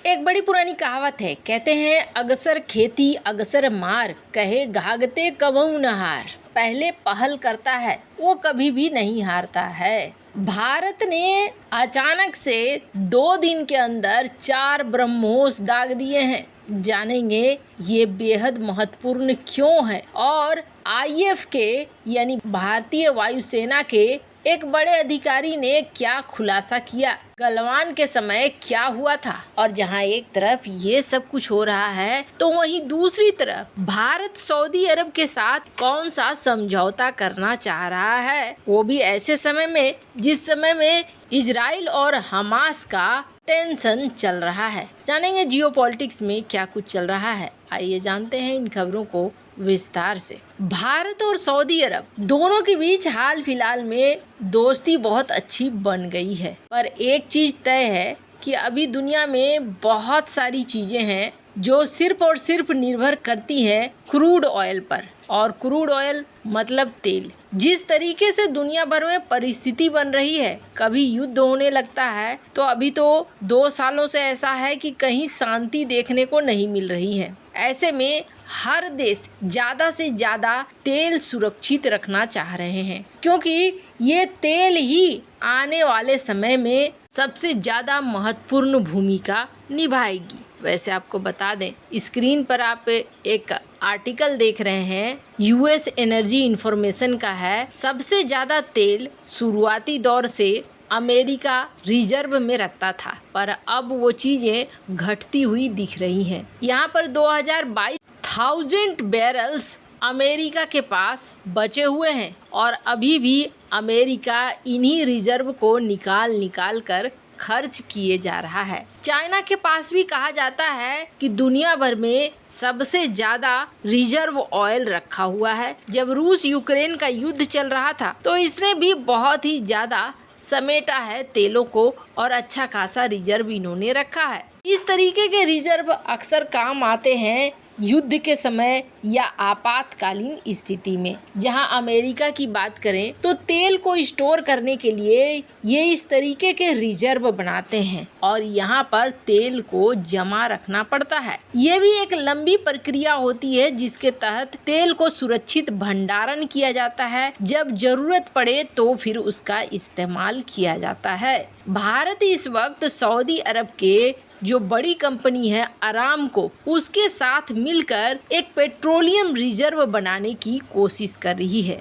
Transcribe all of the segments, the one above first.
एक बड़ी पुरानी कहावत है, कहते हैं अगसर खेती अगसर मार, कहे घागते कबहू न हार। पहले पहल करता है वो कभी भी नहीं हारता है। भारत ने अचानक से 2 दिन के अंदर 4 ब्रह्मोस दाग दिए हैं। जानेंगे ये बेहद महत्वपूर्ण क्यों है और आईएफ के यानी भारतीय वायुसेना के एक बड़े अधिकारी ने क्या खुलासा किया, गलवान के समय क्या हुआ था। और जहां एक तरफ ये सब कुछ हो रहा है तो वहीं दूसरी तरफ भारत सऊदी अरब के साथ कौन सा समझौता करना चाह रहा है, वो भी ऐसे समय में जिस समय में इजराइल और हमास का टेंशन चल रहा है। जानेंगे जियोपॉलिटिक्स में क्या कुछ चल रहा है। आइए जानते हैं इन खबरों को विस्तार से। भारत और सऊदी अरब दोनों के बीच हाल फिलहाल में दोस्ती बहुत अच्छी बन गई है, पर एक चीज तय है कि अभी दुनिया में बहुत सारी चीजें हैं जो सिर्फ और सिर्फ निर्भर करती हैं क्रूड ऑयल पर। और क्रूड ऑयल मतलब तेल। जिस तरीके से दुनिया भर में परिस्थिति बन रही है, कभी युद्ध होने लगता है तो अभी तो 2 सालों से ऐसा है कि कहीं शांति देखने को नहीं मिल रही है। ऐसे में हर देश ज़्यादा से ज़्यादा तेल सुरक्षित रखना चाह रहे हैं, क्योंकि ये तेल ही आने वाले समय में सबसे ज़्यादा महत्वपूर्ण भूमिका निभाएगी। वैसे आपको बता दें, स्क्रीन पर आप एक आर्टिकल देख रहे हैं, यूएस एनर्जी इंफॉर्मेशन का है। सबसे ज़्यादा तेल शुरुआती दौर से अमेरिका रिजर्व में रखता था, पर अब वो चीज़ें घटती हुई दिख रही हैं। यहाँ पर 2022,000 बैरल्स अमेरिका के पास बचे हुए हैं और अभी भी अमेरिका इन्हीं रिजर्व को निकाल कर खर्च किए जा रहा है। चाइना के पास भी कहा जाता है कि दुनिया भर में सबसे ज़्यादा रिजर्व ऑयल रखा हुआ है। जब रूस यूक्रेन का युद्ध चल रहा था तो इसने भी बहुत ही ज़्यादा समेटा है तेलों को और अच्छा खासा रिजर्व इन्होंने रखा है। इस तरीके के रिजर्व अक्सर काम आते हैं युद्ध के समय या आपातकालीन स्थिति में। जहां अमेरिका की बात करें तो तेल को स्टोर करने के लिए ये इस तरीके के रिजर्व बनाते हैं और यहां पर तेल को जमा रखना पड़ता है। ये भी एक लंबी प्रक्रिया होती है जिसके तहत तेल को सुरक्षित भंडारण किया जाता है। जब जरूरत पड़े तो फिर उसका इस्तेमाल किया जाता है। भारत इस वक्त सऊदी अरब के जो बड़ी कंपनी है अरामको, उसके साथ मिलकर एक पेट्रोलियम रिजर्व बनाने की कोशिश कर रही है।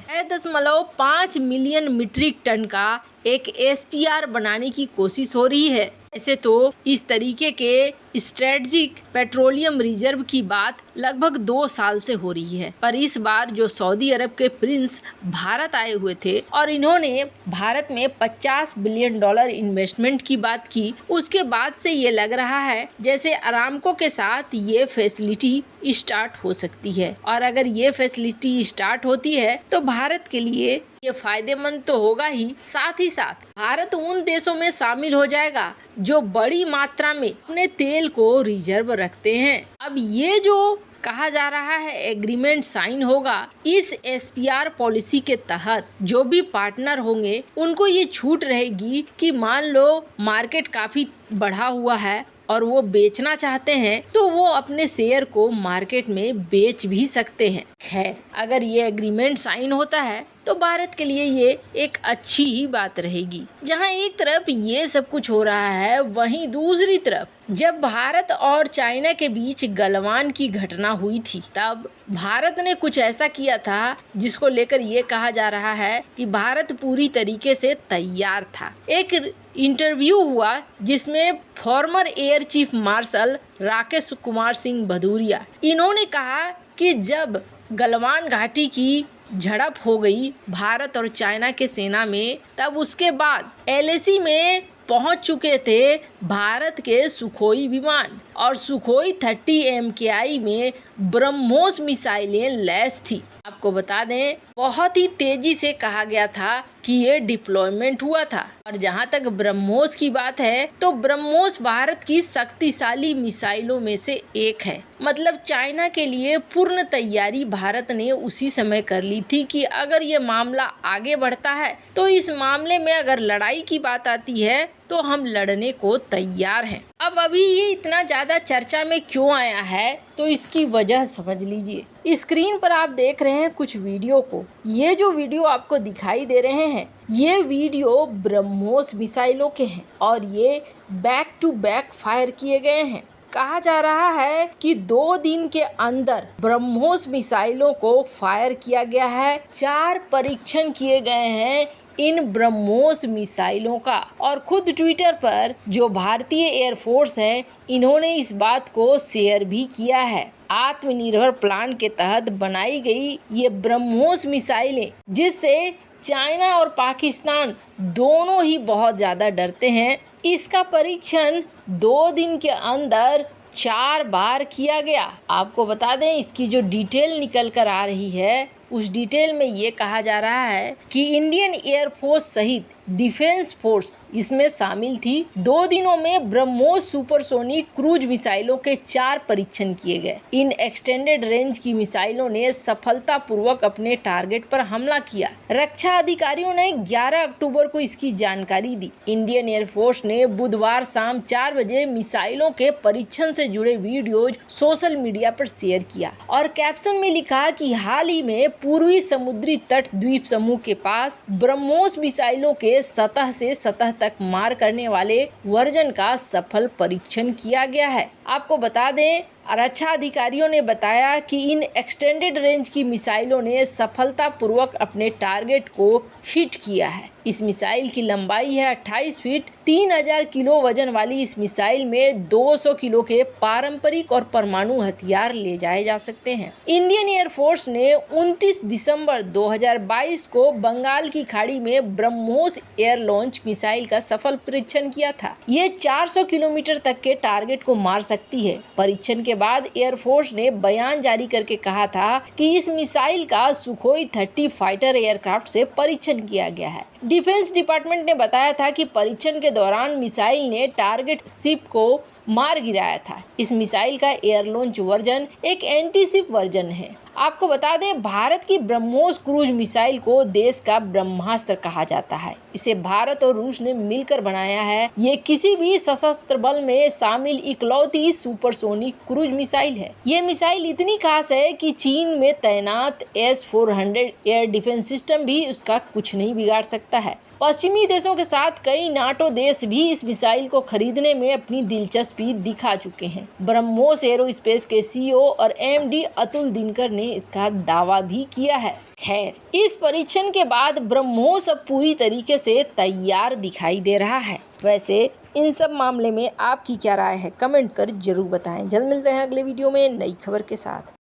5 मिलियन मीट्रिक टन का एक एसपीआर बनाने की कोशिश हो रही है। ऐसे तो इस तरीके के स्ट्रेटजिक पेट्रोलियम रिजर्व की बात लगभग 2 साल से हो रही है, पर इस बार जो सऊदी अरब के प्रिंस भारत आए हुए थे और इन्होंने भारत में $50 बिलियन इन्वेस्टमेंट की बात की, उसके बाद से ये लग रहा है जैसे अरामको के साथ ये फैसिलिटी स्टार्ट हो सकती है। और अगर ये फैसिलिटी स्टार्ट होती है तो भारत के लिए ये फायदेमंद तो होगा ही, साथ ही साथ भारत उन देशों में शामिल हो जाएगा जो बड़ी मात्रा में अपने तेल को रिजर्व रखते हैं। अब ये जो कहा जा रहा है एग्रीमेंट साइन होगा, इस एसपीआर पॉलिसी के तहत जो भी पार्टनर होंगे उनको ये छूट रहेगी कि मान लो मार्केट काफी बढ़ा हुआ है और वो बेचना चाहते हैं तो वो अपने शेयर को मार्केट में बेच भी सकते हैं। खैर, अगर ये एग्रीमेंट साइन होता है तो भारत के लिए ये एक अच्छी ही बात रहेगी। जहां एक तरफ ये सब कुछ हो रहा है, वहीं दूसरी तरफ जब भारत और चाइना के बीच गलवान की घटना हुई थी, तब भारत ने कुछ ऐसा किया था जिसको लेकर ये कहा जा रहा है कि भारत पूरी तरीके से तैयार था। एक इंटरव्यू हुआ जिसमें farmer air chief marshal Rakesh Kumar Singh Bhadauria, इन्होंने कहा कि जब गलवान घाटी की झड़प हो गई भारत और चाइना के सेना में, तब उसके बाद एलएसी में पहुंच चुके थे भारत के सुखोई विमान और सुखोई 30 MKI में ब्रह्मोस मिसाइलें लैस थी। आपको बता दें, बहुत ही तेजी से कहा गया था कि ये डिप्लॉयमेंट हुआ था। और जहां तक ब्रह्मोस की बात है तो ब्रह्मोस भारत की शक्तिशाली मिसाइलों में से एक है। मतलब चाइना के लिए पूर्ण तैयारी भारत ने उसी समय कर ली थी कि अगर ये मामला आगे बढ़ता है तो इस मामले में अगर लड़ाई की बात आती है तो हम लड़ने को तैयार हैं। अब अभी ये इतना ज़्यादा चर्चा में क्यों आया है, तो इसकी वजह समझ लीजिए। स्क्रीन पर आप देख रहे हैं कुछ वीडियो को। ये जो वीडियो आपको दिखाई दे रहे हैं, ये वीडियो ब्रह्मोस मिसाइलों के हैं और ये बैक टू बैक फायर किए गए हैं। कहा जा रहा है कि 2 दिन के अंदर ब्रह्मोस मिसाइलों को फायर किया गया है। 4 परीक्षण किए गए हैं इन ब्रह्मोस मिसाइलों का। और खुद ट्विटर पर जो भारतीय एयरफोर्स है, इन्होंने इस बात को शेयर भी किया है। आत्मनिर्भर प्लान के तहत बनाई गई ये ब्रह्मोस मिसाइलें, जिससे चाइना और पाकिस्तान दोनों ही बहुत ज़्यादा डरते हैं, इसका परीक्षण 2 दिन के अंदर 4 बार किया गया। आपको बता दें, इसकी जो डिटेल निकल कर आ रही है, उस डिटेल में ये कहा जा रहा है कि इंडियन एयरफोर्स सहित डिफेंस फोर्स इसमें शामिल थी। 2 दिनों में ब्रह्मोस सुपरसोनिक क्रूज मिसाइलों के 4 परीक्षण किए गए। इन एक्सटेंडेड रेंज की मिसाइलों ने सफलतापूर्वक अपने टारगेट पर हमला किया। रक्षा अधिकारियों ने 11 अक्टूबर को इसकी जानकारी दी। इंडियन एयरफोर्स ने बुधवार शाम 4 बजे मिसाइलों के परीक्षण से जुड़े वीडियोज सोशल मीडिया पर शेयर किया और कैप्शन में लिखा कि हाल ही में पूर्वी समुद्री तट द्वीप समूह के पास ब्रह्मोस मिसाइलों के सतह से सतह तक मार करने वाले वर्जन का सफल परीक्षण किया गया है। आपको बता दें, रक्षा अधिकारियों ने बताया कि इन एक्सटेंडेड रेंज की मिसाइलों ने सफलतापूर्वक अपने टारगेट को हिट किया है। इस मिसाइल की लंबाई है 28 फीट। 3000 किलो वजन वाली इस मिसाइल में 200 किलो के पारंपरिक और परमाणु हथियार ले जाए जा सकते हैं। इंडियन एयरफोर्स ने 29 दिसंबर 2022 को बंगाल की खाड़ी में ब्रह्मोस एयर लॉन्च मिसाइल का सफल परीक्षण किया था। ये 400 किलोमीटर तक के टारगेट को मार सकती है। परीक्षण के बाद एयरफोर्स ने बयान जारी करके कहा था कि इस मिसाइल का सुखोई 30 फाइटर एयरक्राफ्ट से परीक्षण किया गया है। डिफेंस डिपार्टमेंट ने बताया था कि परीक्षण के दौरान मिसाइल ने टारगेट शिप को मार गिराया था। इस मिसाइल का एयर लॉन्च वर्जन एक एंटी शिप वर्जन है। आपको बता दें, भारत की ब्रह्मोस क्रूज मिसाइल को देश का ब्रह्मास्त्र कहा जाता है। इसे भारत और रूस ने मिलकर बनाया है। ये किसी भी सशस्त्र बल में शामिल इकलौती सुपरसोनिक क्रूज मिसाइल है। ये मिसाइल इतनी खास है कि चीन में तैनात S-400 एयर डिफेंस सिस्टम भी उसका कुछ नहीं बिगाड़ सकता है। पश्चिमी देशों के साथ कई नाटो देश भी इस मिसाइल को खरीदने में अपनी दिलचस्पी दिखा चुके हैं। ब्रह्मोस एरोस्पेस के CEO और MD अतुल दिनकर ने इसका दावा भी किया है। खैर, इस परीक्षण के बाद ब्रह्मोस अब पूरी तरीके से तैयार दिखाई दे रहा है। वैसे इन सब मामले में आपकी क्या राय है, कमेंट कर जरूर बताएं। जल्द मिलते हैं अगले वीडियो में नई खबर के साथ।